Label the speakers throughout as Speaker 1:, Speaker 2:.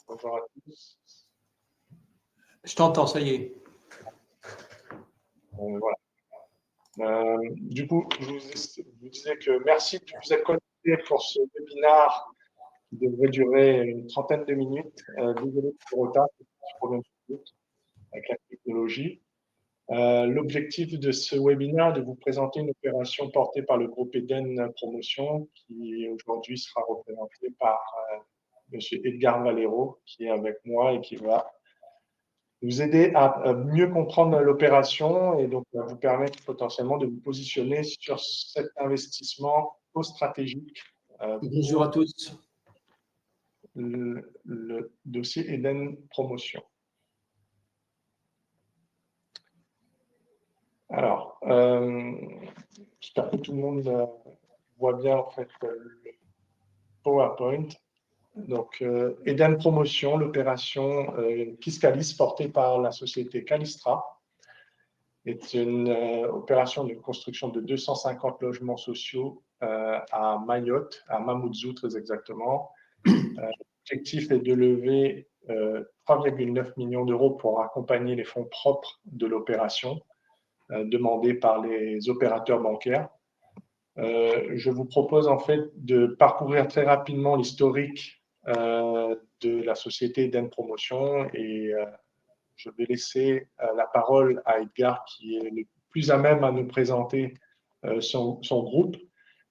Speaker 1: Bonjour à tous.
Speaker 2: Je t'entends, ça y est.
Speaker 1: Voilà. Du coup, je vous disais que merci de vous être connectés pour ce webinaire qui devrait durer une trentaine de minutes. Désolé pour le retard, petit problème avec la technologie. L'objectif de ce webinaire est de vous présenter une opération portée par le groupe Eden Promotion qui aujourd'hui sera représentée par M. Edgar Valero qui est avec moi et qui va vous aider à mieux comprendre l'opération et donc vous permettre potentiellement de vous positionner sur cet investissement stratégique.
Speaker 2: Bonjour à tous.
Speaker 1: Le dossier Eden Promotion. Alors, j'espère que tout le monde voit bien en fait le PowerPoint. Donc, Eden Promotion, l'opération Fiscalis portée par la société Calistra, est une opération de construction de 250 logements sociaux à Mayotte, à Mamoudzou très exactement. L'objectif est de lever 3,9 millions d'euros pour accompagner les fonds propres de l'opération demandés par les opérateurs bancaires. Je vous propose en fait de parcourir très rapidement l'historique de la société Eden Promotion et je vais laisser la parole à Edgar qui est le plus à même à nous présenter son groupe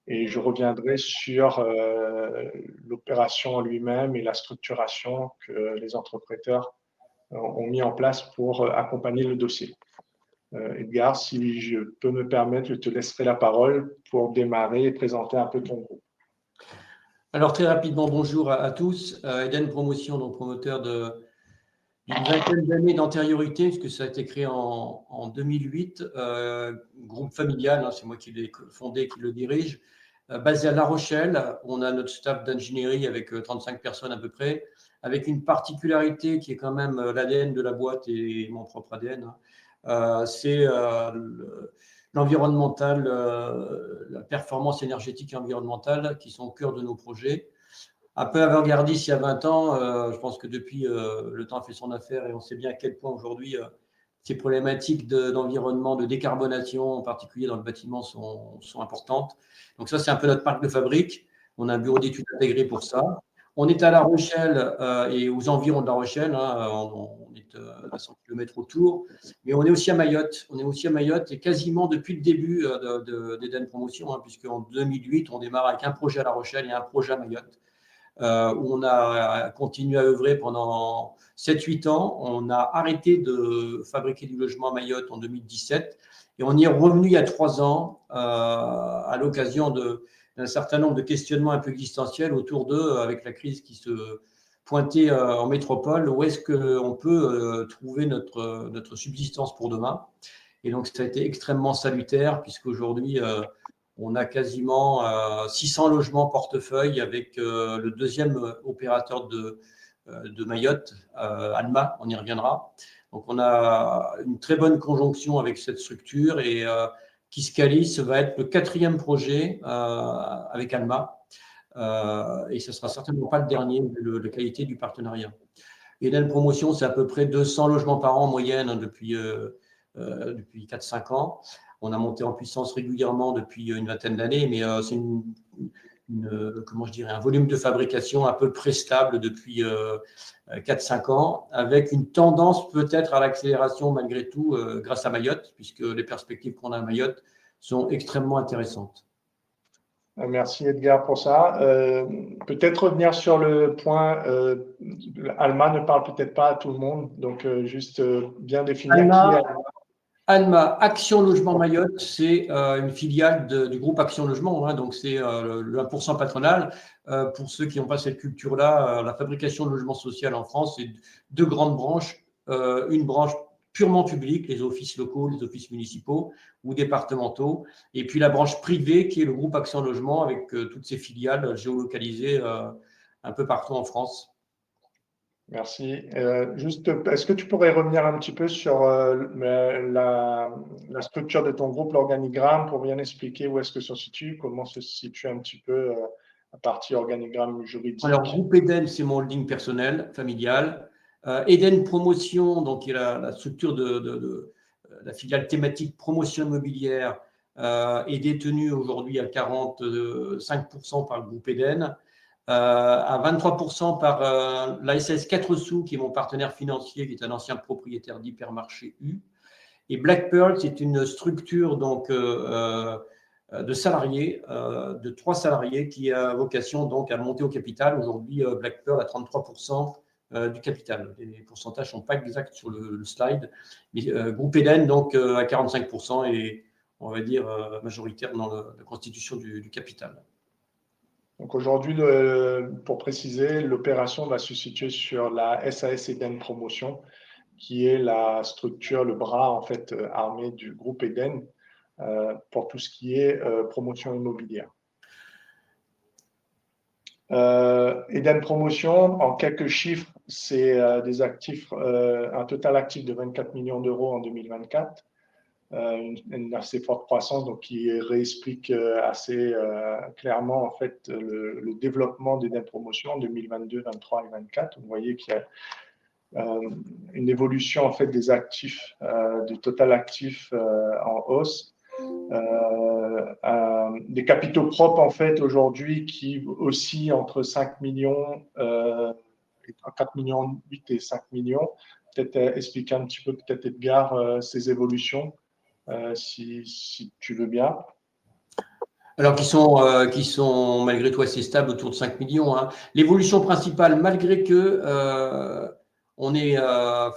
Speaker 1: et je reviendrai sur l'opération en lui-même et la structuration que les entrepreneurs ont mis en place pour accompagner le dossier. Edgar, si je peux me permettre, je te laisserai la parole pour démarrer et présenter un peu ton groupe.
Speaker 2: Alors très rapidement, bonjour à tous. Eden Promotion, donc promoteur d'une vingtaine d'années d'antériorité, puisque ça a été créé en 2008, groupe familial, hein, c'est moi qui l'ai fondé, qui le dirige, basé à La Rochelle. On a notre staff d'ingénierie avec 35 personnes à peu près, avec une particularité qui est quand même l'ADN de la boîte et mon propre ADN. C'est l'environnemental, la performance énergétique et environnementale qui sont au cœur de nos projets. Un peu avant-gardiste il y a 20 ans, je pense que depuis, le temps a fait son affaire et on sait bien à quel point aujourd'hui ces problématiques d'environnement, de décarbonation, en particulier dans le bâtiment, sont importantes. Donc ça, c'est un peu notre marque de fabrique. On a un bureau d'études intégré pour ça. On est à La Rochelle et aux environs de La Rochelle, hein, on est à 100 km autour, mais on est aussi à Mayotte. On est aussi à Mayotte et quasiment depuis le début d'Eden Promotion, hein, puisqu'en 2008, on démarre avec un projet à La Rochelle et un projet à Mayotte. Où on a continué à œuvrer pendant 7-8 ans. On a arrêté de fabriquer du logement à Mayotte en 2017 et on y est revenu il y a 3 ans à l'occasion d'un certain nombre de questionnements un peu existentiels autour avec la crise qui se pointait en métropole, où est-ce qu'on peut trouver notre subsistance pour demain. Et donc, ça a été extrêmement salutaire puisqu'aujourd'hui, on a quasiment 600 logements portefeuille avec le deuxième opérateur de Mayotte, Alma, on y reviendra. Donc, on a une très bonne conjonction avec cette structure et Kiscalis va être le 4e projet avec Alma et ce ne sera certainement pas le dernier vu la qualité du partenariat. Eden Promotion, c'est à peu près 200 logements par an en moyenne, hein, depuis 4-5 ans. On a monté en puissance régulièrement depuis une vingtaine d'années, mais c'est un volume de fabrication à peu près stable depuis 4-5 ans, avec une tendance peut-être à l'accélération malgré tout grâce à Mayotte, puisque les perspectives qu'on a à Mayotte sont extrêmement intéressantes.
Speaker 1: Merci Edgar pour ça. Peut-être revenir sur le point, Alma ne parle peut-être pas à tout le monde, donc juste bien définir qui est Alma.
Speaker 2: Alma, Action Logement Mayotte, c'est une filiale du groupe Action Logement, hein, donc c'est le 1% patronal. Pour ceux qui n'ont pas cette culture-là, la fabrication de logements sociaux en France, c'est 2 grandes branches. Une branche purement publique, les offices locaux, les offices municipaux ou départementaux, et puis la branche privée qui est le groupe Action Logement avec toutes ses filiales géolocalisées un peu partout en France.
Speaker 1: Merci. Juste, est-ce que tu pourrais revenir un petit peu sur la structure de ton groupe, l'organigramme, pour bien expliquer où est-ce que ça se situe, comment se situe un petit peu la partie organigramme juridique.
Speaker 2: Alors, Groupe Eden, c'est mon holding personnel, familial. Eden Promotion, donc, qui est la structure de la filiale thématique promotion immobilière, est détenue aujourd'hui à 45% par le groupe Eden, à 23% par l'ASS 4 sous, qui est mon partenaire financier, qui est un ancien propriétaire d'Hypermarché U. Et Black Pearl, c'est une structure donc, de salariés, de 3 salariés, qui a vocation donc à monter au capital. Aujourd'hui, Black Pearl a 33% du capital. Les pourcentages ne sont pas exacts sur le slide, mais Groupe Eden donc à 45% et on va dire majoritaire dans la constitution du capital.
Speaker 1: Donc aujourd'hui, pour préciser, l'opération va se situer sur la SAS Eden Promotion, qui est la structure, le bras en fait armé du groupe Eden pour tout ce qui est promotion immobilière. Eden Promotion, en quelques chiffres, c'est des actifs, un total actif de 24 millions d'euros en 2024, une assez forte croissance, donc qui réexplique assez clairement en fait le développement d'Eden Promotion en 2022, 2023 et 2024. Vous voyez qu'il y a une évolution en fait des actifs, du total actif en hausse. Des capitaux propres en fait aujourd'hui qui oscillent entre 5 millions, 4 millions 8 et 5 millions. Peut-être expliquer un petit peu, peut-être Edgar, ces évolutions, si tu veux bien.
Speaker 2: Alors, qui sont malgré tout assez stables autour de 5 millions. Hein. L'évolution principale, malgré que on ait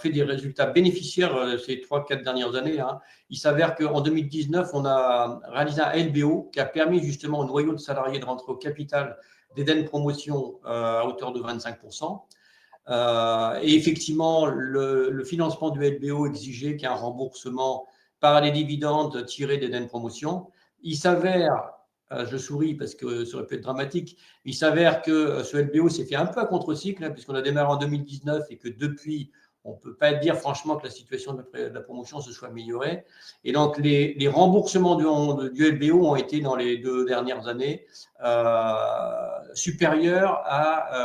Speaker 2: fait des résultats bénéficiaires ces 3-4 dernières années, hein, il s'avère qu'en 2019, on a réalisé un LBO qui a permis justement au noyau de salariés de rentrer au capital d'Eden Promotion à hauteur de 25%. Et effectivement, le financement du LBO exigeait qu'il y ait un remboursement par les dividendes tirés d'Eden Promotion. Il s'avère, je souris parce que ça aurait pu être dramatique, il s'avère que ce LBO s'est fait un peu à contre-cycle, hein, puisqu'on a démarré en 2019 et que depuis, on ne peut pas dire franchement que la situation de la promotion se soit améliorée. Et donc, les remboursements du LBO ont été dans les 2 dernières années supérieurs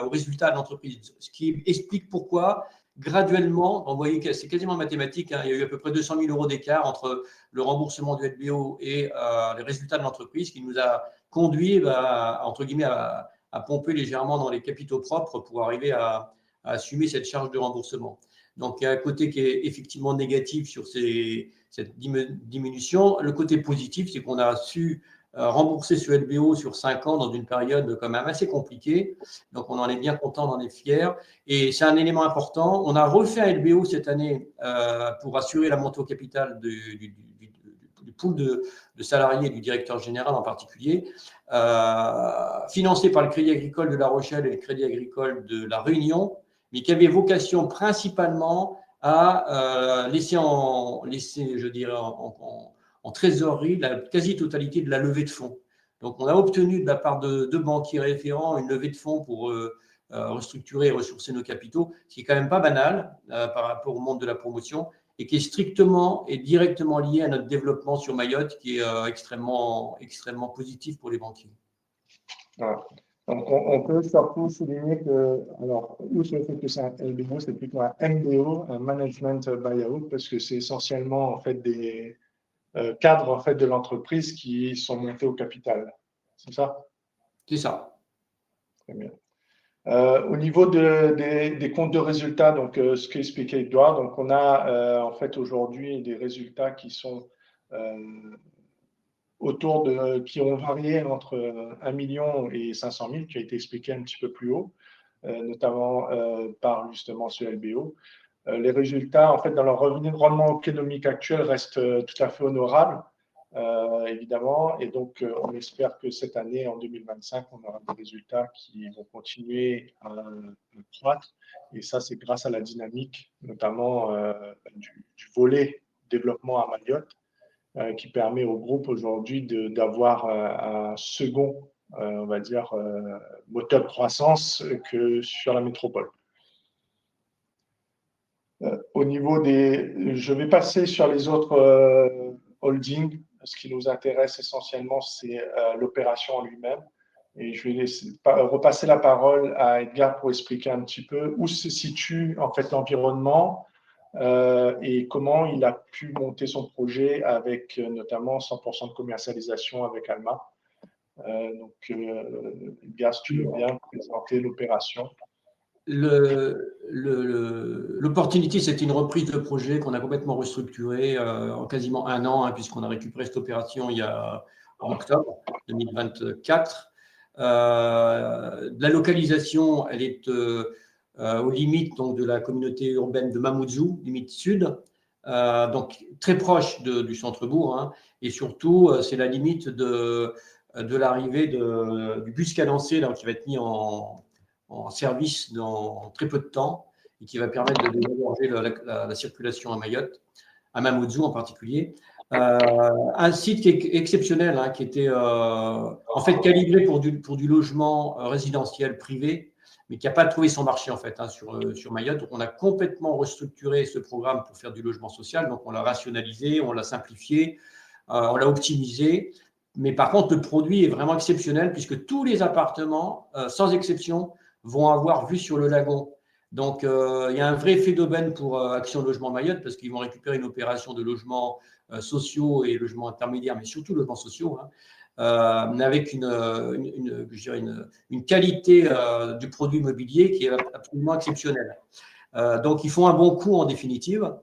Speaker 2: aux résultats de l'entreprise. Ce qui explique pourquoi, graduellement, vous voyez que c'est quasiment mathématique, hein, il y a eu à peu près 200 000 euros d'écart entre le remboursement du LBO et les résultats de l'entreprise, qui nous a conduit, entre guillemets, à pomper légèrement dans les capitaux propres pour arriver à assumer cette charge de remboursement. Donc, il y a un côté qui est effectivement négatif sur cette diminution. Le côté positif, c'est qu'on a su rembourser ce LBO sur 5 ans dans une période quand même assez compliquée. Donc, on en est bien content, on en est fiers. Et c'est un élément important. On a refait un LBO cette année pour assurer la montée au capital du pool de salariés du directeur général en particulier, financé par le Crédit Agricole de La Rochelle et le Crédit Agricole de La Réunion, mais qui avait vocation principalement à laisser, je dirais, en trésorerie la quasi-totalité de la levée de fonds. Donc, on a obtenu de la part de 2 banquiers référents une levée de fonds pour restructurer et ressourcer nos capitaux, ce qui n'est quand même pas banal par rapport au monde de la promotion et qui est strictement et directement lié à notre développement sur Mayotte, qui est extrêmement positif pour les banquiers.
Speaker 1: Voilà. Donc, on peut surtout souligner que, alors, outre le fait que c'est un LBO, c'est plutôt un MBO, un Management Buyout, parce que c'est essentiellement en fait des cadres en fait de l'entreprise qui sont montés au capital. C'est ça?
Speaker 2: C'est ça.
Speaker 1: Très bien. Au niveau des comptes de résultats, donc ce qu'expliquait Edouard, donc on a en fait aujourd'hui des résultats qui sont qui ont varié entre 1 million et 500 000, qui a été expliqué un petit peu plus haut, notamment par justement ce LBO. Les résultats, en fait, dans leur rendement économique actuel, restent tout à fait honorables, évidemment. Et donc, on espère que cette année, en 2025, on aura des résultats qui vont continuer à croître. Et ça, c'est grâce à la dynamique, notamment du volet développement à Mayotte, qui permet au groupe aujourd'hui d'avoir un second, on va dire, moteur de croissance que sur la métropole. Au niveau je vais passer sur les autres holdings. Ce qui nous intéresse essentiellement, c'est l'opération en lui-même. Et je vais repasser la parole à Edgar pour expliquer un petit peu où se situe en fait l'environnement et comment il a pu monter son projet avec notamment 100% de commercialisation avec Alma. Edgar, si tu veux bien présenter l'opération.
Speaker 2: L'opportunité, c'était une reprise de projet qu'on a complètement restructuré en quasiment un an, hein, puisqu'on a récupéré cette opération en octobre 2024. La localisation, elle est aux limites donc, de la communauté urbaine de Mamoudzou, limite sud, donc très proche du centre-bourg, hein, et surtout, c'est la limite de l'arrivée du bus cadencé là, qui va être mis en service dans très peu de temps et qui va permettre de désengorger la circulation à Mayotte, à Mamoudzou en particulier. Un site qui est exceptionnel, hein, qui était en fait calibré pour du logement résidentiel privé, mais qui n'a pas trouvé son marché en fait, hein, sur Mayotte. Donc, on a complètement restructuré ce programme pour faire du logement social. Donc, on l'a rationalisé, on l'a simplifié, on l'a optimisé. Mais par contre, le produit est vraiment exceptionnel puisque tous les appartements, sans exception, vont avoir vue sur le lagon. Donc, il y a un vrai effet d'aubaine pour Action Logement Mayotte parce qu'ils vont récupérer une opération de logements sociaux et logements intermédiaires, mais surtout logements sociaux, hein, avec une qualité du produit immobilier qui est absolument exceptionnelle. Donc, ils font un bon coup en définitive.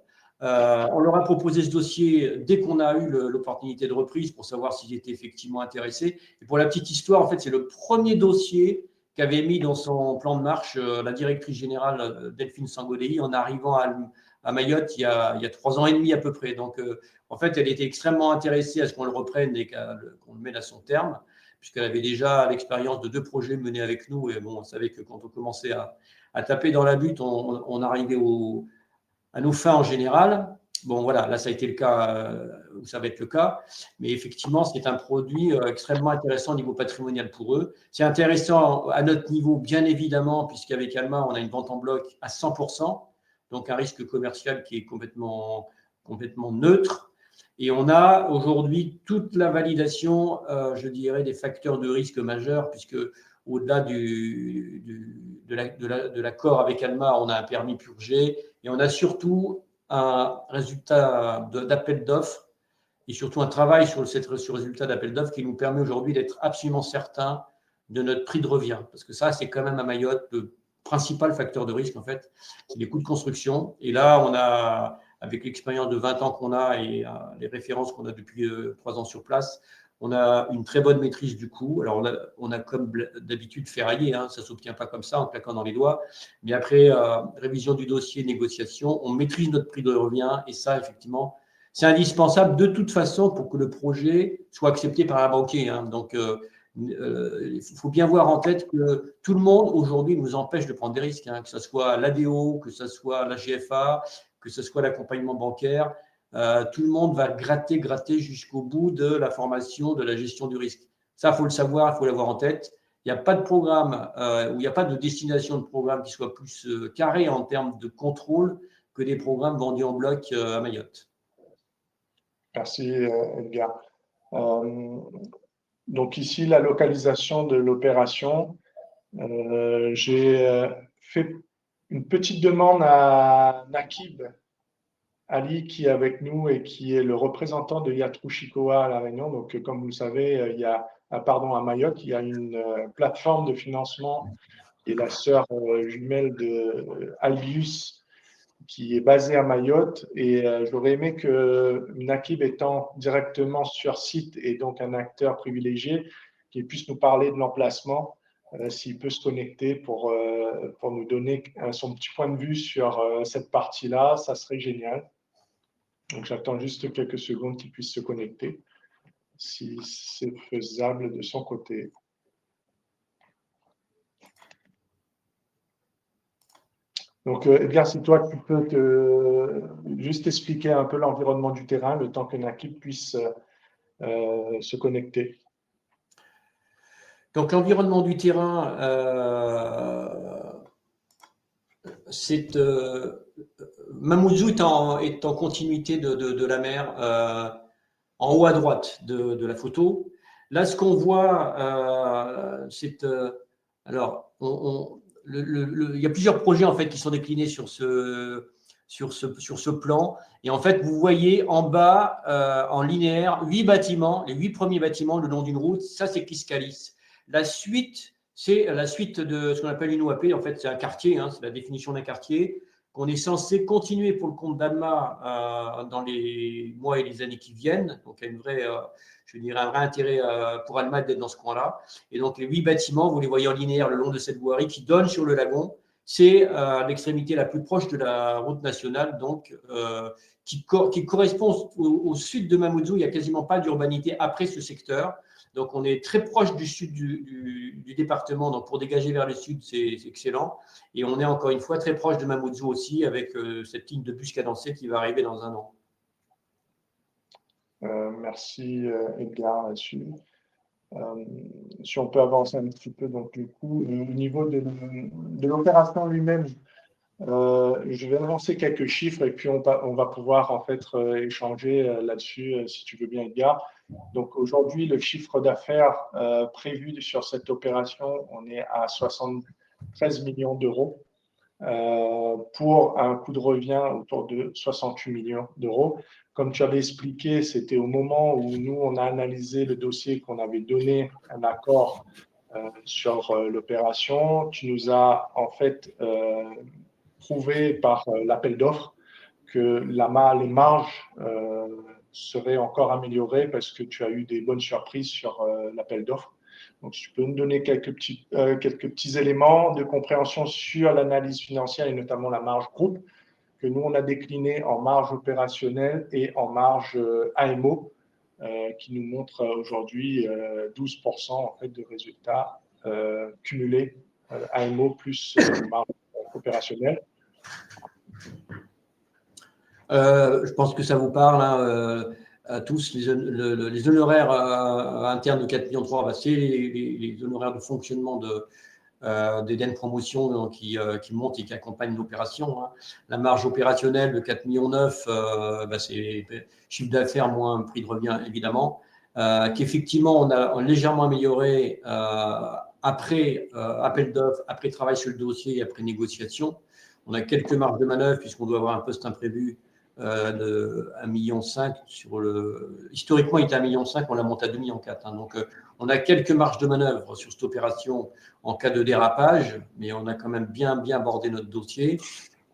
Speaker 2: On leur a proposé ce dossier dès qu'on a eu l'opportunité de reprise pour savoir s'ils étaient effectivement intéressés. Et pour la petite histoire, en fait, c'est le premier dossier qu'avait mis dans son plan de marche la directrice générale Delphine Sangodéi en arrivant à Mayotte il y a 3 ans et demi à peu près. Donc, en fait, elle était extrêmement intéressée à ce qu'on le reprenne et qu'on le mène à son terme, puisqu'elle avait déjà l'expérience de 2 projets menés avec nous. Et bon, on savait que quand on commençait à taper dans la butte, on arrivait à nos fins en général. Bon, voilà, là, ça a été le cas, ou ça va être le cas. Mais effectivement, c'est un produit extrêmement intéressant au niveau patrimonial pour eux. C'est intéressant à notre niveau, bien évidemment, puisqu'avec Alma, on a une vente en bloc à 100%, donc un risque commercial qui est complètement neutre. Et on a aujourd'hui toute la validation, je dirais, des facteurs de risque majeurs, puisque au-delà de l'accord avec Alma, on a un permis purgé et on a surtout un résultat d'appel d'offres et surtout un travail sur ce résultat d'appel d'offres qui nous permet aujourd'hui d'être absolument certains de notre prix de revient. Parce que ça, c'est quand même à Mayotte le principal facteur de risque, en fait, c'est les coûts de construction. Et là, on a, avec l'expérience de 20 ans qu'on a et les références qu'on a depuis 3 ans sur place, on a une très bonne maîtrise du coût. Alors, on a comme d'habitude ferraillé, hein, ça ne s'obtient pas comme ça en claquant dans les doigts. Mais après révision du dossier, négociation, on maîtrise notre prix de revient. Et ça, effectivement, c'est indispensable de toute façon pour que le projet soit accepté par un banquier. Hein. Donc, il faut bien voir en tête que tout le monde aujourd'hui nous empêche de prendre des risques, hein, que ce soit l'ADO, que ce soit la GFA, que ce soit l'accompagnement bancaire. Tout le monde va gratter jusqu'au bout de la formation, de la gestion du risque. Ça, il faut le savoir, il faut l'avoir en tête. Il n'y a pas de programme ou il n'y a pas de destination de programme qui soit plus carré en termes de contrôle que des programmes vendus en bloc à Mayotte.
Speaker 1: Merci Edgar. Donc ici, la localisation de l'opération. J'ai fait une petite demande à Nakib Ali qui est avec nous et qui est le représentant de Yatrushikoa à La Réunion. Donc, comme vous le savez, il y a, à Mayotte, il y a une plateforme de financement qui est la sœur jumelle de Albius qui est basée à Mayotte. Et j'aurais aimé que Nakib étant directement sur site et donc un acteur privilégié, qu'il puisse nous parler de l'emplacement, s'il peut se connecter pour nous donner son petit point de vue sur cette partie-là, ça serait génial. Donc, j'attends juste quelques secondes qu'il puisse se connecter, si c'est faisable de son côté. Donc, Edgar, si toi, tu peux juste expliquer un peu l'environnement du terrain, le temps que Nakib puisse se connecter.
Speaker 2: Donc, l'environnement du terrain, c'est Mamoudzou est en continuité de la mer, en haut à droite de la photo. Là, ce qu'on voit, c'est… alors, il y a plusieurs projets en fait, qui sont déclinés sur ce plan. Et en fait, vous voyez en bas, en linéaire, 8 bâtiments, les 8 premiers bâtiments le long d'une route. Ça, c'est Kiscalis. La suite, c'est la suite de ce qu'on appelle une OAP. En fait, c'est un quartier, hein, c'est la définition d'un quartier qu'on est censé continuer pour le compte d'Alma dans les mois et les années qui viennent. Donc, il y a une vraie, je dirais, un vrai intérêt pour Alma d'être dans ce coin-là. Et donc, les 8 bâtiments, vous les voyez en linéaire le long de cette voirie qui donne sur le lagon. C'est l'extrémité la plus proche de la route nationale, donc qui correspond au sud de Mamoudzou. Il n'y a quasiment pas d'urbanité après ce secteur. Donc, on est très proche du sud du département. Donc, pour dégager vers le sud, c'est excellent. Et on est encore une fois très proche de Mamoudzou aussi, avec cette ligne de bus cadencée qui va arriver dans un an.
Speaker 1: Merci Edgar là-dessus. Si on peut avancer un petit peu, donc du coup, au niveau de l'opération lui-même, je vais annoncer quelques chiffres et puis on va pouvoir en fait échanger là-dessus, si tu veux bien, Edgar. Donc aujourd'hui, le chiffre d'affaires prévu sur cette opération, on est à 73 millions d'euros pour un coût de revient autour de 68 millions d'euros. Comme tu avais expliqué, c'était au moment où nous, on a analysé le dossier qu'on avait donné un accord sur l'opération. Tu nous as en fait prouvé par l'appel d'offres que les marges seraient encore améliorées parce que tu as eu des bonnes surprises sur l'appel d'offres. Donc, tu peux nous donner quelques petits éléments de compréhension sur l'analyse financière et notamment la marge groupe que nous, on a décliné en marge opérationnelle et en marge AMO qui nous montre aujourd'hui 12% en fait, de résultats cumulés AMO plus marge opérationnelle.
Speaker 2: Je pense que ça vous parle hein, à tous. Les honoraires internes de 4,3 millions, bah, c'est les honoraires de fonctionnement d'Eden Promotion qui montent et qui accompagnent l'opération. Hein. La marge opérationnelle de 4,9 millions, bah, c'est chiffre d'affaires moins prix de revient, évidemment, qu'effectivement, on a légèrement amélioré après appel d'offres, après travail sur le dossier et après négociation. On a quelques marges de manœuvre puisqu'on doit avoir un poste imprévu de 1,5 million. Historiquement, il était 1,5 million, on l'a monté à 2,4 millions. Hein. Donc, on a quelques marges de manœuvre sur cette opération en cas de dérapage, mais on a quand même bien abordé notre dossier.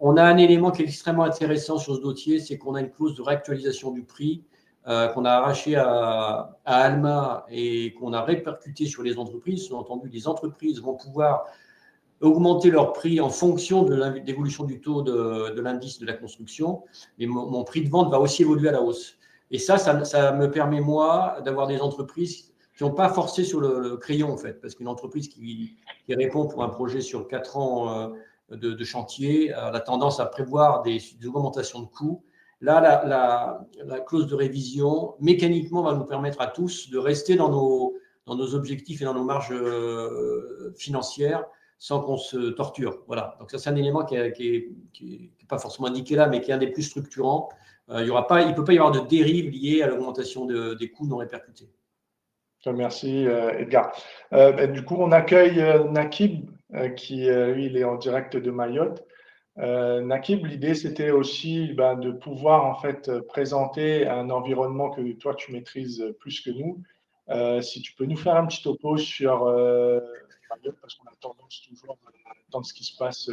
Speaker 2: On a un élément qui est extrêmement intéressant sur ce dossier, c'est qu'on a une clause de réactualisation du prix qu'on a arraché à Alma et qu'on a répercuté sur les entreprises. Sous-entendu, les entreprises vont pouvoir augmenter leur prix en fonction de l'évolution du taux de l'indice de la construction, mais mon prix de vente va aussi évoluer à la hausse. Et ça me permet, moi, d'avoir des entreprises qui n'ont pas forcé sur le crayon, en fait, parce qu'une entreprise qui répond pour un projet sur 4 ans de chantier a tendance à prévoir des augmentations de coûts. Là, la clause de révision, mécaniquement, va nous permettre à tous de rester dans nos objectifs et dans nos marges financières sans qu'on se torture. Voilà. Donc ça, c'est un élément qui n'est pas forcément indiqué là, mais qui est un des plus structurants. Il ne peut pas y avoir de dérive liée à l'augmentation des coûts non répercutés.
Speaker 1: Merci Edgar. Du coup, on accueille Nakib, qui lui, il est en direct de Mayotte. Nakib, l'idée, c'était aussi de pouvoir en fait présenter un environnement que toi, tu maîtrises plus que nous. Si tu peux nous faire un petit topo sur Mayotte, parce qu'on a tendance toujours à entendre ce qui se passe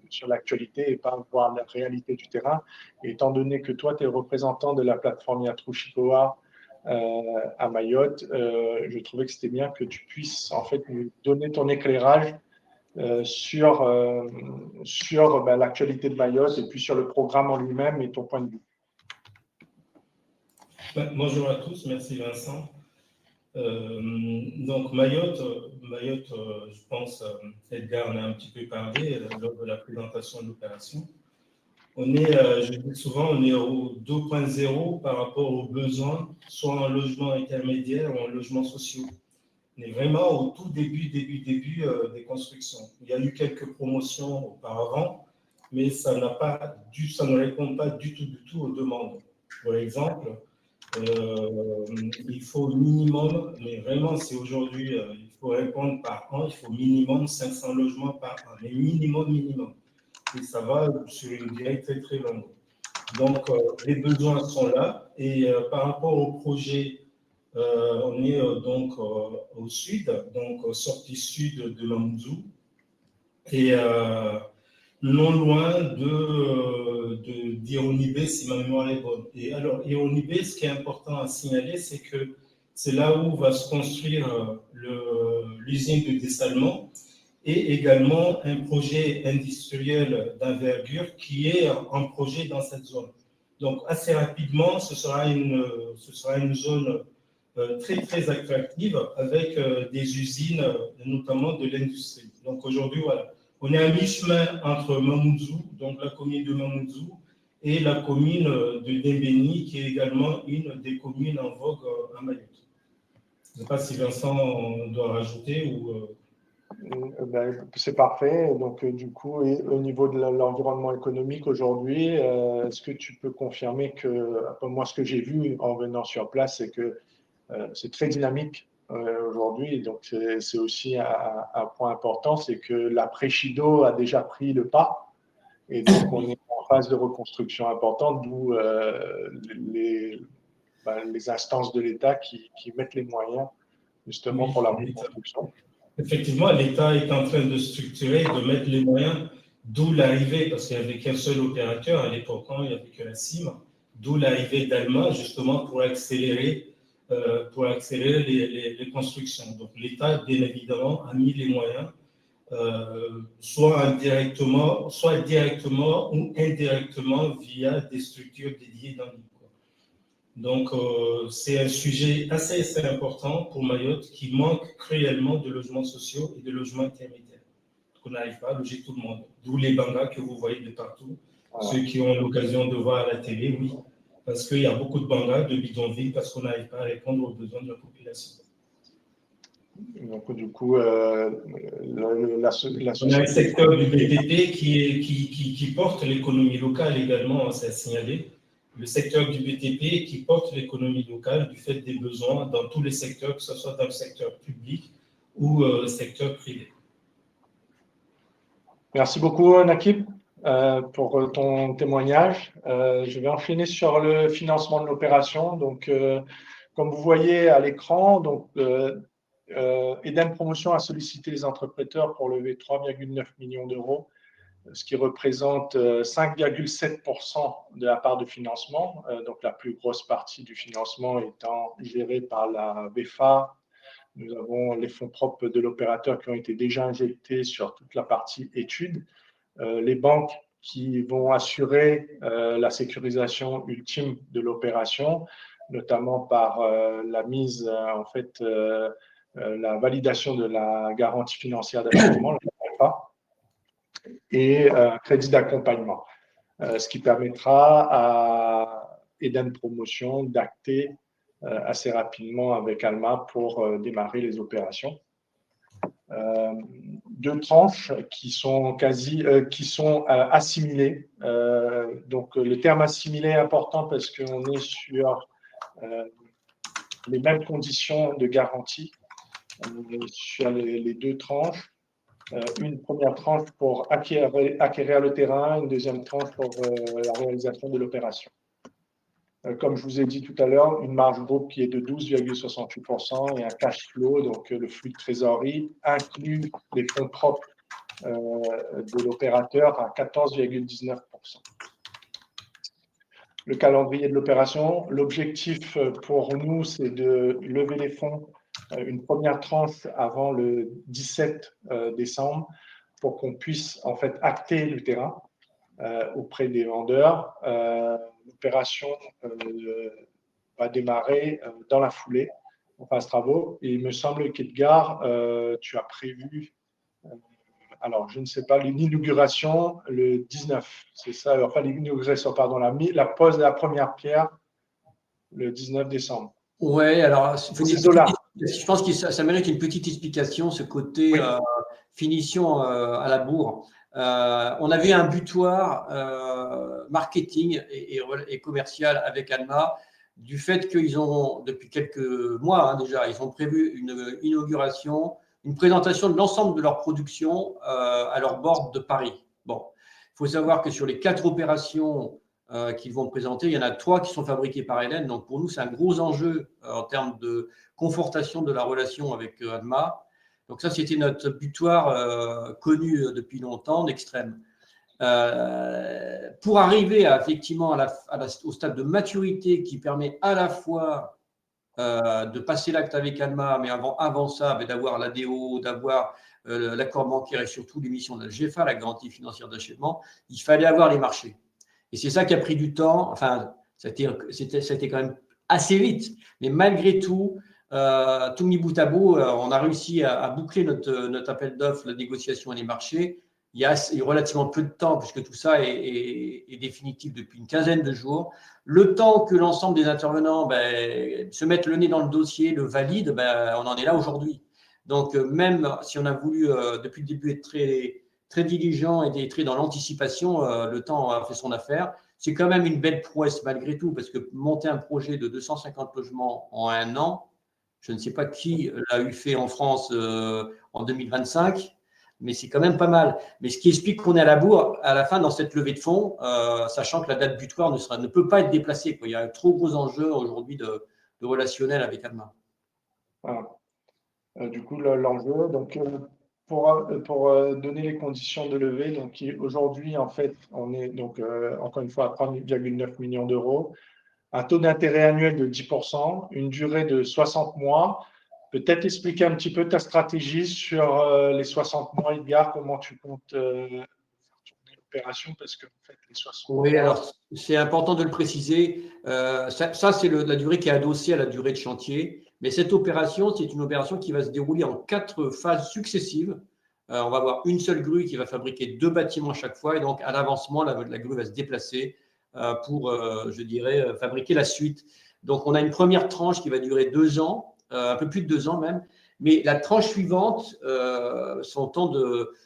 Speaker 1: sur l'actualité et pas voir la réalité du terrain. Et étant donné que toi, tu es le représentant de la plateforme Yatrushikoa à Mayotte, je trouvais que c'était bien que tu puisses en fait nous donner ton éclairage sur l'actualité de Mayotte et puis sur le programme en lui-même et ton point de vue.
Speaker 3: Bonjour à tous, merci Vincent. Donc Mayotte, je pense, Edgar en a un petit peu parlé lors de la présentation de l'opération. Je dis souvent, on est au 2.0 par rapport aux besoins, soit en logement intermédiaire ou en logement social. On est vraiment au tout début des constructions. Il y a eu quelques promotions auparavant, mais ça ne répond pas du tout aux demandes. Pour exemple, il faut minimum, mais vraiment, c'est aujourd'hui, il faut répondre par an, il faut minimum 500 logements par an, mais minimum. Et ça va sur une durée très, très longue. Donc, les besoins sont là. Et par rapport au projet, on est donc au sud, donc sortie sud de Mamoudzou. Et non loin d'Ironibé, si ma mémoire est bonne. Et alors, Ironibé, ce qui est important à signaler, c'est que c'est là où va se construire l'usine de dessalement et également un projet industriel d'envergure qui est en projet dans cette zone. Donc, assez rapidement, ce sera une zone très, très attractive avec des usines, notamment de l'industrie. Donc, aujourd'hui, voilà. On est à mi-chemin entre Mamoudzou, donc la commune de Mamoudzou, et la commune de Dembéni, qui est également une des communes en vogue à Mayotte. Je ne sais pas si Vincent doit rajouter ou…
Speaker 1: C'est parfait. Donc, du coup, au niveau de l'environnement économique aujourd'hui, est-ce que tu peux confirmer que, moi, ce que j'ai vu en venant sur place, c'est que c'est très dynamique aujourd'hui. Donc, c'est aussi un point important, c'est que l'après-Chido a déjà pris le pas. Et donc, on est en phase de reconstruction importante, d'où les instances de l'État qui mettent les moyens justement pour la reconstruction.
Speaker 3: Effectivement, l'État est en train de structurer, de mettre les moyens, d'où l'arrivée, parce qu'il n'y avait qu'un seul opérateur à l'époque, il n'y avait que la CIM, d'où l'arrivée d'Alma, justement pour accélérer les constructions. Donc l'État, bien évidemment, a mis les moyens, soit directement ou indirectement via des structures dédiées dans l'île. Donc, c'est un sujet assez important pour Mayotte qui manque cruellement de logements sociaux et de logements intermédiaires. On n'arrive pas à loger tout le monde. D'où les bangas que vous voyez de partout. Voilà. Ceux qui ont l'occasion de voir à la télé, oui. Parce qu'il y a beaucoup de bangas, de bidonvilles, parce qu'on n'arrive pas à répondre aux besoins de la population.
Speaker 1: Donc, du coup,
Speaker 3: on a un secteur du BTP qui porte l'économie locale également, c'est à signaler. Le secteur du BTP qui porte l'économie locale du fait des besoins dans tous les secteurs, que ce soit dans le secteur public ou secteur privé.
Speaker 1: Merci beaucoup, Nakib, pour ton témoignage. Je vais enchaîner sur le financement de l'opération. Donc, comme vous voyez à l'écran, donc Eden Promotion a sollicité les entrepreneurs pour lever 3,9 millions d'euros, ce qui représente 5,7% de la part de financement, donc la plus grosse partie du financement étant gérée par la BEFA. Nous avons les fonds propres de l'opérateur qui ont été déjà injectés sur toute la partie études, les banques qui vont assurer la sécurisation ultime de l'opération, notamment par la mise, en fait, la validation de la garantie financière d'achèvement, la BEFA, et crédit d'accompagnement, ce qui permettra à Eden Promotion d'acter assez rapidement avec Alma pour démarrer les opérations. Deux tranches qui sont assimilées. Donc le terme assimilé est important parce qu'on est sur les mêmes conditions de garantie sur les deux tranches. Une première tranche pour acquérir le terrain, une deuxième tranche pour la réalisation de l'opération. Comme je vous ai dit tout à l'heure, une marge groupe qui est de 12,68% et un cash flow, donc le flux de trésorerie, inclut les fonds propres de l'opérateur à 14,19%. Le calendrier de l'opération, l'objectif pour nous, c'est de lever les fonds, une première tranche avant le 17 décembre, pour qu'on puisse en fait acter le terrain auprès des vendeurs. L'opération va démarrer dans la foulée en phase travaux. Et il me semble qu'Edgar, tu as prévu, alors je ne sais pas, l'inauguration le 19, c'est ça, enfin l'inauguration, pardon, la pose de la première pierre le 19 décembre.
Speaker 2: Oui, alors je pense que ça mérite une petite explication, ce côté finition à la bourre. On avait un butoir marketing et commercial avec Alma du fait qu'ils ont, depuis quelques mois déjà, ils ont prévu une inauguration, une présentation de l'ensemble de leur production à leur board de Paris. Bon, il faut savoir que sur les 4 opérations qu'ils vont présenter, il y en a 3 qui sont fabriquées par Eden. Donc pour nous, c'est un gros enjeu en termes de confortation de la relation avec ADMA. Donc ça, c'était notre butoir connu depuis longtemps, d'Extrême. Pour arriver effectivement au stade de maturité qui permet à la fois de passer l'acte avec ADMA, mais avant ça, d'avoir l'ADO, d'avoir l'accord bancaire et surtout l'émission de la GFA, la garantie financière d'achèvement, il fallait avoir les marchés. Et c'est ça qui a pris du temps. Enfin, ça a été quand même assez vite. Mais malgré tout, tout mis bout à bout, on a réussi à boucler notre appel d'offres, la négociation et les marchés. Il y a relativement peu de temps, puisque tout ça est définitif depuis une quinzaine de jours. Le temps que l'ensemble des intervenants se mettent le nez dans le dossier, le valident, on en est là aujourd'hui. Donc, même si on a voulu, depuis le début, être très diligent et très dans l'anticipation, le temps a fait son affaire. C'est quand même une belle prouesse malgré tout, parce que monter un projet de 250 logements en 1 an, je ne sais pas qui l'a eu fait en France en 2025, mais c'est quand même pas mal. Mais ce qui explique qu'on est à la bourre, à la fin, dans cette levée de fonds, sachant que la date butoir ne peut pas être déplacée. Il y a un trop gros enjeu aujourd'hui de relationnel avec ADMA.
Speaker 1: Voilà. Du coup, l'enjeu, donc, pour donner les conditions de levée, donc aujourd'hui, en fait, on est donc encore une fois à 3,9 millions d'euros, un taux d'intérêt annuel de 10%, une durée de 60 mois. Peut-être expliquer un petit peu ta stratégie sur les 60 mois, Edgar, comment tu comptes faire tourner l'opération, parce que en fait, les 60
Speaker 2: Oui,
Speaker 1: mois…
Speaker 2: alors c'est important de le préciser. Ça c'est la durée qui est adossée à la durée de chantier. Mais cette opération, c'est une opération qui va se dérouler en 4 phases successives. On va avoir une seule grue qui va fabriquer 2 bâtiments à chaque fois. Et donc, à l'avancement, la grue va se déplacer pour, je dirais, fabriquer la suite. Donc, on a une première tranche qui va durer 2 ans, un peu plus de 2 ans même. Mais la tranche suivante, son temps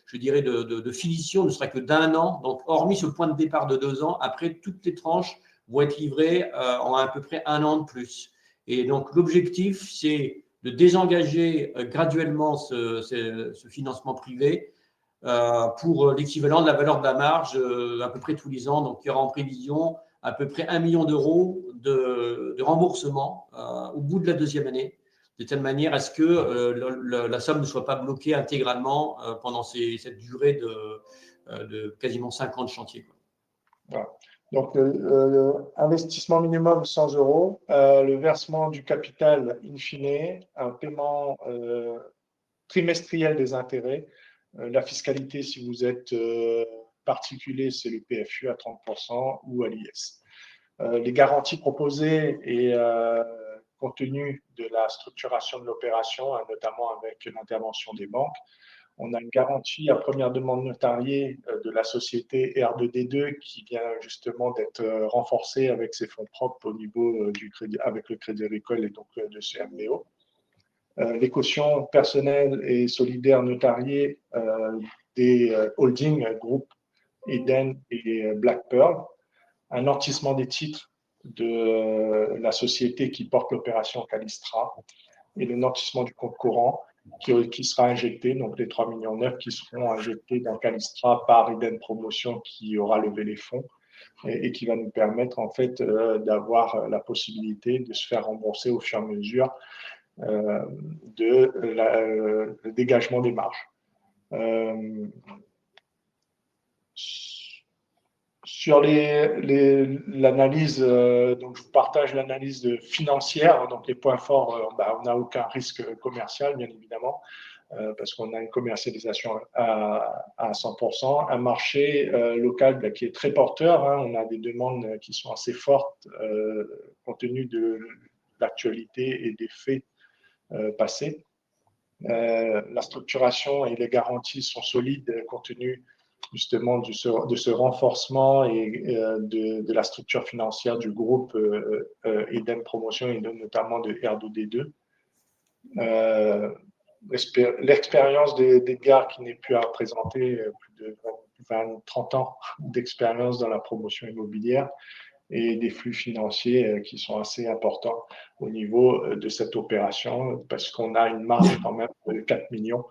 Speaker 2: je dirais, de finition ne sera que d'1 an. Donc, hormis ce point de départ de 2 ans, après, toutes les tranches vont être livrées en à peu près 1 an de plus. Et donc, l'objectif, c'est de désengager graduellement ce financement privé pour l'équivalent de la valeur de la marge à peu près tous les ans. Donc, il y aura en prévision à peu près 1 million d'euros de remboursement au bout de la 2e année, de telle manière à ce que la somme ne soit pas bloquée intégralement pendant cette durée de quasiment 5 ans de chantier.
Speaker 1: Voilà. Donc, investissement minimum 100 euros, le versement du capital in fine, un paiement trimestriel des intérêts, la fiscalité si vous êtes particulier, c'est le PFU à 30% ou à l'IS. Les garanties proposées et compte tenu de la structuration de l'opération, notamment avec l'intervention des banques, on a une garantie à première demande notariée de la société R2D2 qui vient justement d'être renforcée avec ses fonds propres au niveau du crédit, avec le Crédit Agricole et donc de CMBO. Les cautions personnelles et solidaires notariées des holdings groupes Eden et Black Pearl, un nantissement des titres de la société qui porte l'opération Calistra et le nantissement du compte courant qui sera injecté, donc les 3,9 millions qui seront injectés dans Calistra par Eden Promotion qui aura levé les fonds et qui va nous permettre en fait d'avoir la possibilité de se faire rembourser au fur et à mesure le dégagement des marges. Sur l'analyse, donc je vous partage l'analyse financière. Donc les points forts, on n'a aucun risque commercial, bien évidemment, parce qu'on a une commercialisation à 100%, un marché local qui est très porteur. On a des demandes qui sont assez fortes compte tenu de l'actualité et des faits passés. La structuration et les garanties sont solides compte tenu justement de ce renforcement et de la structure financière du groupe Eden Promotion et notamment de R2D2. L'expérience d'Edgar qui n'est plus à présenter, plus de 20-30 ans d'expérience dans la promotion immobilière, et des flux financiers qui sont assez importants au niveau de cette opération, parce qu'on a une marge quand même de 4 millions.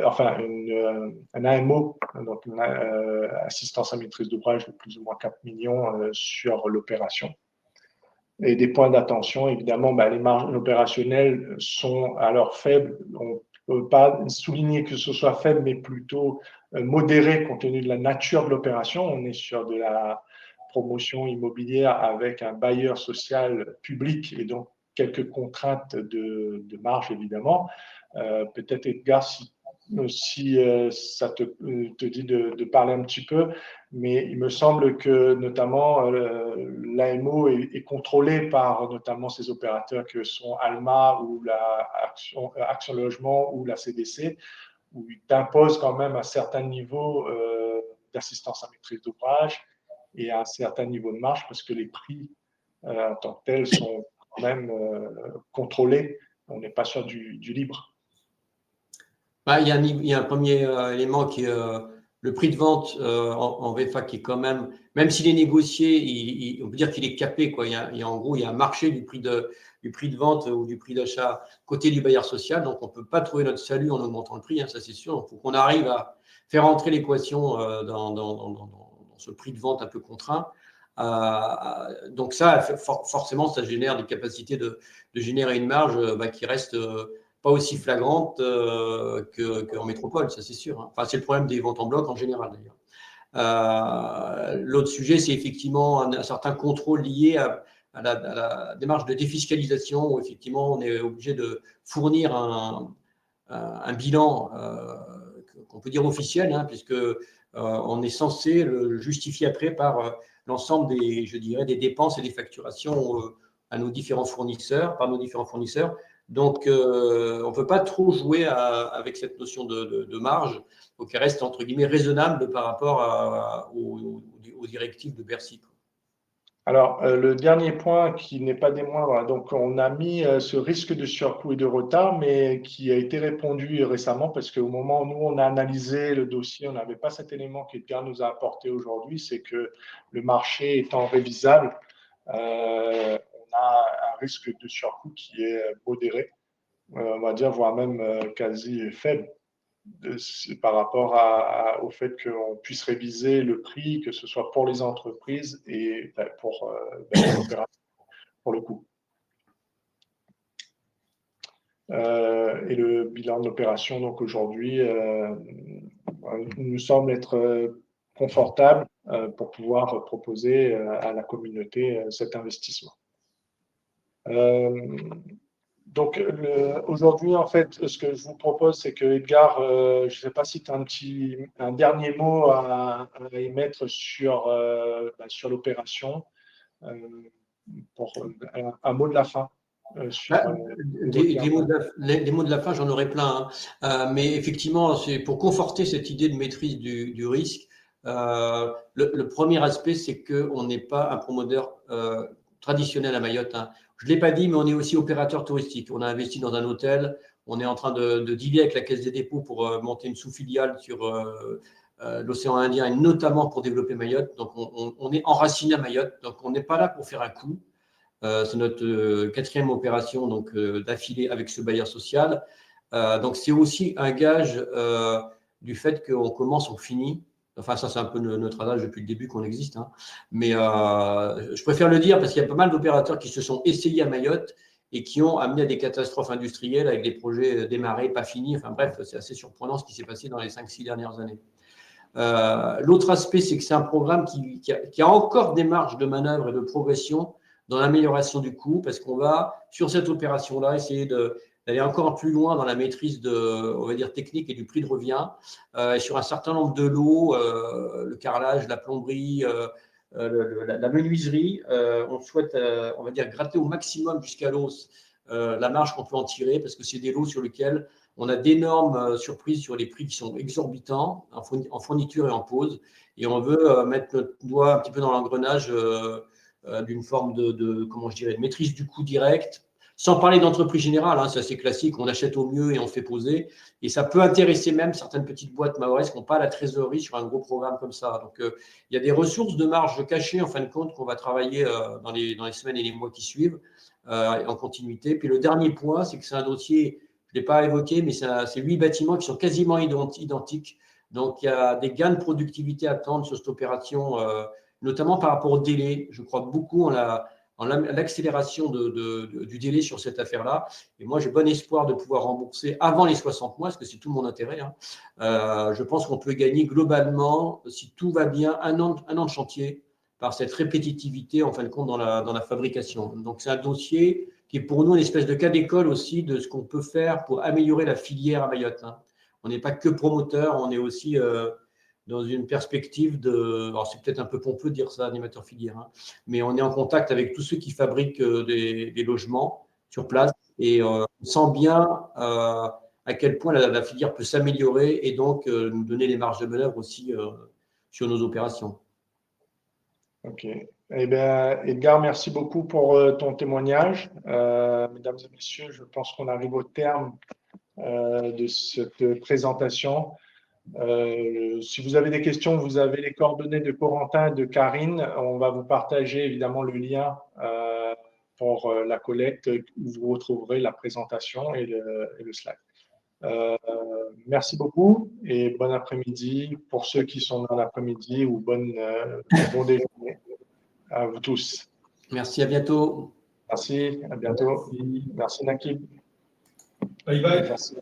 Speaker 1: Enfin, un AMO, donc une assistance à maîtrise d'ouvrage de plus ou moins 4 millions sur l'opération. Et des points d'attention, évidemment, les marges opérationnelles sont alors faibles. On ne peut pas souligner que ce soit faible, mais plutôt modéré compte tenu de la nature de l'opération. On est sur de la promotion immobilière avec un bailleur social public et donc quelques contraintes de marge, évidemment. Peut-être, Edgar, si ça te dit de parler un petit peu, mais il me semble que notamment l'AMO est contrôlé par notamment ces opérateurs que sont Alma ou la Action Logement ou la CDC, où ils t'imposent quand même un certain niveau d'assistance à maîtrise d'ouvrage et un certain niveau de marge, parce que les prix en tant que tels sont quand même contrôlés. On n'est pas sur du libre.
Speaker 2: Il y a un premier élément qui est le prix de vente en VFA, qui est quand même s'il est négocié, on peut dire qu'il est capé, quoi. En gros, il y a un marché du prix de vente ou du prix d'achat côté du bailleur social. Donc, on ne peut pas trouver notre salut en augmentant le prix, ça c'est sûr. Il faut qu'on arrive à faire entrer l'équation dans ce prix de vente un peu contraint. Donc ça, forcément, ça génère des capacités de générer une marge qui reste pas aussi flagrante qu'en métropole, ça c'est sûr. Enfin, c'est le problème des ventes en bloc en général d'ailleurs. L'autre sujet, c'est effectivement un certain contrôle lié à la démarche de défiscalisation, où effectivement on est obligé de fournir un bilan qu'on peut dire officiel, puisque on est censé le justifier après par l'ensemble des dépenses et des facturations par nos différents fournisseurs. Donc, on ne peut pas trop jouer avec cette notion de marge, donc elle reste entre guillemets raisonnable par rapport aux directives de Bercy.
Speaker 1: Alors, le dernier point qui n'est pas des moindres, donc on a mis ce risque de surcoût et de retard, mais qui a été répondu récemment, parce qu'au moment où nous, on a analysé le dossier, on n'avait pas cet élément qu'Edgar nous a apporté aujourd'hui, c'est que le marché étant révisable, on a un risque de surcoût qui est modéré, on va dire, voire même quasi faible, par rapport au fait qu'on puisse réviser le prix, que ce soit pour les entreprises et pour l'opération, pour le coût. Et le bilan de l'opération, donc aujourd'hui, nous semble être confortable pour pouvoir proposer à la communauté cet investissement. Donc, aujourd'hui, en fait, ce que je vous propose, c'est que, Edgar, je ne sais pas si tu as un dernier mot à émettre sur l'opération, pour un mot de la fin.
Speaker 2: Les mots de la fin, j'en aurais plein. Mais effectivement, c'est pour conforter cette idée de maîtrise du risque. Le premier aspect, c'est qu'on n'est pas un promoteur traditionnel à Mayotte. Je ne l'ai pas dit, mais on est aussi opérateur touristique. On a investi dans un hôtel. On est en train de dealer avec la Caisse des dépôts pour monter une sous-filiale sur l'océan Indien, et notamment pour développer Mayotte. Donc, on est enraciné à Mayotte. Donc, on n'est pas là pour faire un coup. C'est notre quatrième opération d'affilée avec ce bailleur social. Donc, c'est aussi un gage du fait qu'on commence, on finit. Enfin, ça, c'est un peu notre adage depuis le début qu'on existe. Mais je préfère le dire parce qu'il y a pas mal d'opérateurs qui se sont essayés à Mayotte et qui ont amené à des catastrophes industrielles avec des projets démarrés, pas finis. Enfin bref, c'est assez surprenant ce qui s'est passé dans les 5-6 dernières années. L'autre aspect, c'est que c'est un programme qui a encore des marges de manœuvre et de progression dans l'amélioration du coût, parce qu'on va, sur cette opération-là, essayer d'aller encore plus loin dans la maîtrise on va dire, technique et du prix de revient, sur un certain nombre de lots, le carrelage, la plomberie, la menuiserie. On souhaite, on va dire, gratter au maximum jusqu'à l'os la marge qu'on peut en tirer, parce que c'est des lots sur lesquels on a d'énormes surprises sur les prix qui sont exorbitants en fourniture et en pose, et on veut mettre notre doigt un petit peu dans l'engrenage d'une forme de maîtrise du coût direct, Sans parler d'entreprise générale, hein, c'est assez classique, on achète au mieux et on fait poser. Et ça peut intéresser même certaines petites boîtes mahoraises qui n'ont pas la trésorerie sur un gros programme comme ça. Donc, il y a des ressources de marge cachées, en fin de compte, qu'on va travailler dans les semaines et les mois qui suivent en continuité. Puis le dernier point, c'est que c'est un dossier, je ne l'ai pas évoqué, mais c'est 8 bâtiments qui sont quasiment identiques. Donc, il y a des gains de productivité à attendre sur cette opération, notamment par rapport au délai. Je crois beaucoup en l'accélération du délai sur cette affaire-là. Et moi, j'ai bon espoir de pouvoir rembourser avant les 60 mois, parce que c'est tout mon intérêt. Hein. Je pense qu'on peut gagner globalement, si tout va bien, un an de chantier par cette répétitivité, en fin de compte, dans la fabrication. Donc, c'est un dossier qui est pour nous une espèce de cas d'école aussi de ce qu'on peut faire pour améliorer la filière à Mayotte. Hein. On n'est pas que promoteur, on est aussi dans une perspective de… Alors, c'est peut-être un peu pompeux de dire ça, animateur filière, hein, mais on est en contact avec tous ceux qui fabriquent des logements sur place et on sent bien à quel point la filière peut s'améliorer et donc nous donner les marges de manœuvre aussi sur nos opérations.
Speaker 1: Ok. Eh bien, Edgar, merci beaucoup pour ton témoignage. Mesdames et messieurs, je pense qu'on arrive au terme de cette présentation. Si vous avez des questions, vous avez les coordonnées de Corentin et de Karine. On va vous partager évidemment le lien pour la collecte où vous retrouverez la présentation et le slide. Merci beaucoup et bon après-midi pour ceux qui sont dans l'après-midi ou bon déjeuner à vous tous.
Speaker 2: Merci, à bientôt.
Speaker 1: Merci, à bientôt. Merci Nakib.
Speaker 3: Bye bye.
Speaker 1: Merci.